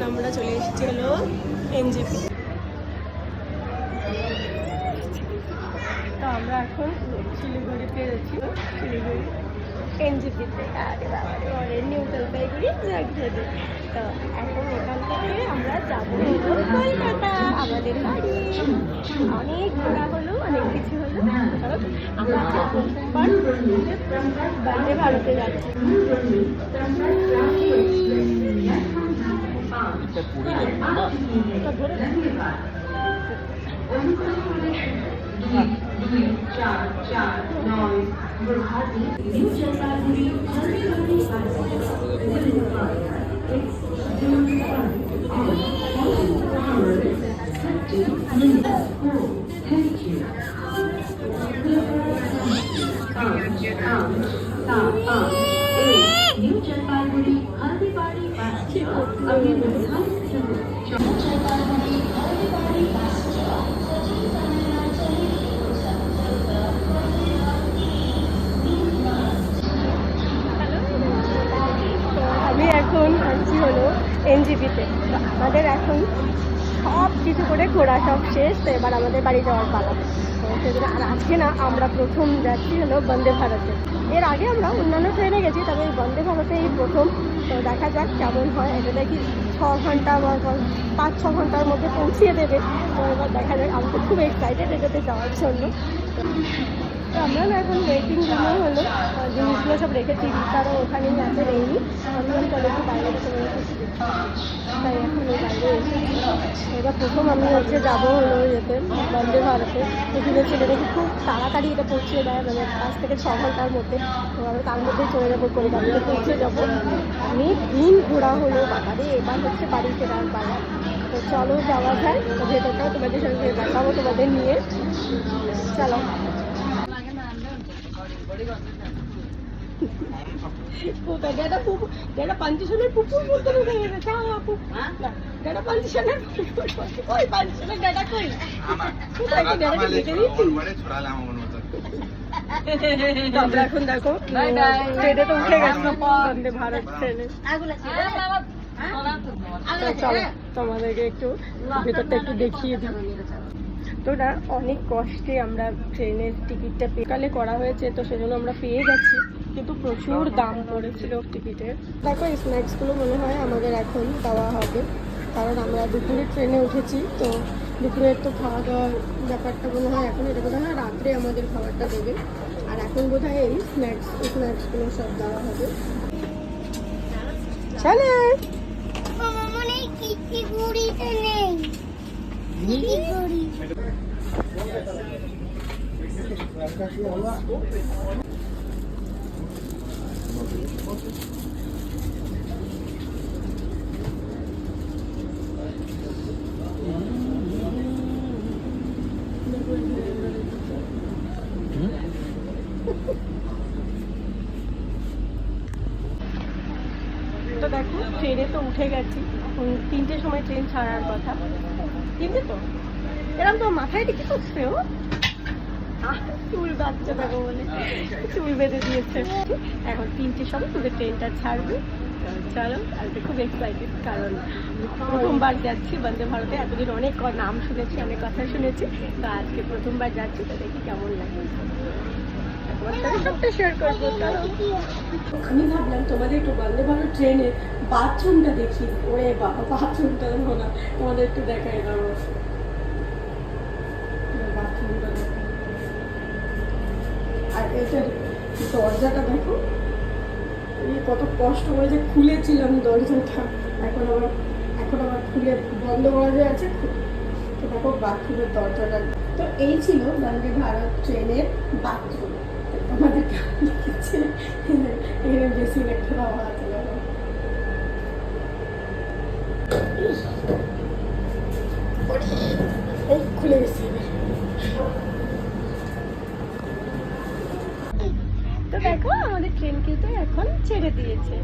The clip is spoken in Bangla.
আমরা চলে এসেছি হলো এনজেপি। তো আমরা এখন শিলিগুড়িতে রয়েছি, শিলিগুড়ি এনজেপিতে। আরে বাবা নিউ জলপাইগুড়ি জাগিয়ে। তো এখন এখান থেকে আমরা যাবো হলো কলকাতা, আমাদের বাড়ি। অনেক ঘোরা হলো, অনেক কিছু হলো। আমরা প্রথমবার বন্দে ভারতে যাচ্ছি। আমি এখন আসছি হলো এনজেপিতে। তো আমাদের এখন সব কিছু করে ঘোরা সব শেষ, তো এবার আমাদের বাড়ি যাওয়ার পালা। তো সেজন্য আর আজকে না আমরা প্রথম যাচ্ছি হলো বন্দে ভারতে। এর আগে আমরা অন্যান্য ট্রেনে গেছি, তবে এই বন্দে ভারতে এই প্রথম। তো দেখা যাক কেমন হয়। এটা দেখি 6 ঘন্টা বা 5-6 ঘন্টার মধ্যে পৌঁছিয়ে দেবে। তো এবার দেখা যাক, আমি তো খুব এক্সাইটেড এটাতে যাওয়ার জন্য। তো আমরা না এখন ওয়েটিং রুমে হলো জিনিসগুলো সব রেখেছি, তারা ওখানেই আছে রেডি। আমি চলে একটু বাইরে তাই এখন ওই বাইরে এসেছি। এবার প্রথম আমি হচ্ছে যাবো হলো যেতে বন্দে ভারতে। এখানে ছেলে দেখি খুব তাড়াতাড়ি এটা পৌঁছিয়ে দেয়, মানে 5 থেকে 6 ঘন্টার মধ্যে। তো আমি তার মধ্যেই চলে যাবো, কলকাতাতে পৌঁছে যাবো। অনেক দিন ঘোরা হলো বাবারে, এবার হচ্ছে বাড়ি ফেরার পালা। তো চলো যাওয়া যায়, ভেতরটাও তোমাদের সঙ্গে দেখাবো তোমাদের নিয়ে। চলো। পাঞ্চেশনের পুকুর বলতে পাঞ্চেশনের ওই পাঞ্চেশনের ডেটা কই আমরা এখন দেখো ট্রেনে তো উঠে গেছি, বন্দে ভারত ট্রেনে। চলো তোমাদেরকে একটু ভেতরটা একটু দেখিয়ে দিই। তো না অনেক কষ্টে আমরা ট্রেনের টিকিটটা পেকালে করা হয়েছে, তো সেজন্য আমরা পেয়ে গেছি, কিন্তু প্রচুর দাম পড়েছিল টিকিটের। দেখো এই স্ন্যাক্সগুলো মনে হয় আমাদের এখন দেওয়া হবে, কারণ আমরা দুপুরের ট্রেনে উঠেছি। তো দুপুরের তো খাওয়া দাওয়ার ব্যাপারটা মনে হয় এখন, এটা বোধ হয় রাত্রে আমাদের খাবারটা দেবে। আর এখন বোধ হয় এই স্ন্যাক্সগুলো সব দেওয়া হবে। চলে তো দেখো ট্রেনে তো উঠে গেছি, এখন 3টের সময় ট্রেন ছাড়ার কথা। কিন্তু তো এরকম তো মাথায় রেখে করছে, ও চুল বাচ্চা দেখো বলে চুল বেঁধে দিয়েছে। এখন 3টের সময় তোদের ট্রেনটা ছাড়বে। চলো, আমি খুব এক্সাইটেড, কারণ প্রথমবার যাচ্ছি বন্দে ভারতে। এতদিন অনেক নাম শুনেছি, অনেক কথা শুনেছি, তো আজকে প্রথমবার যাচ্ছি, তো দেখি কেমন লাগে। সবটা শেয়ার করবো। আমি ভাবলাম তোমাদের একটু বন্দে ভারত ট্রেনের বাথরুমটা দেখি। ওরে বাবা, বাথরুমটা দেখো না, তোমাদের একটু দেখাই দাও বাথরুমটা দেখো। আর এটার দরজাটা দেখো, কত কষ্ট করে যে খুলেছিলাম দরজাটা, এখন আবার খুলে বন্ধ করা যে আছে। তো দেখো বাথরুমের দরজাটা। তো এই ছিল বন্দে ভারত ট্রেনের বাথরুম। আমাদের এখানে বেশি একটা দেওয়া আছে, খুলে গেছে। তো দেখো আমাদের ট্রেন কিন্তু এখন ছেড়ে দিয়েছে।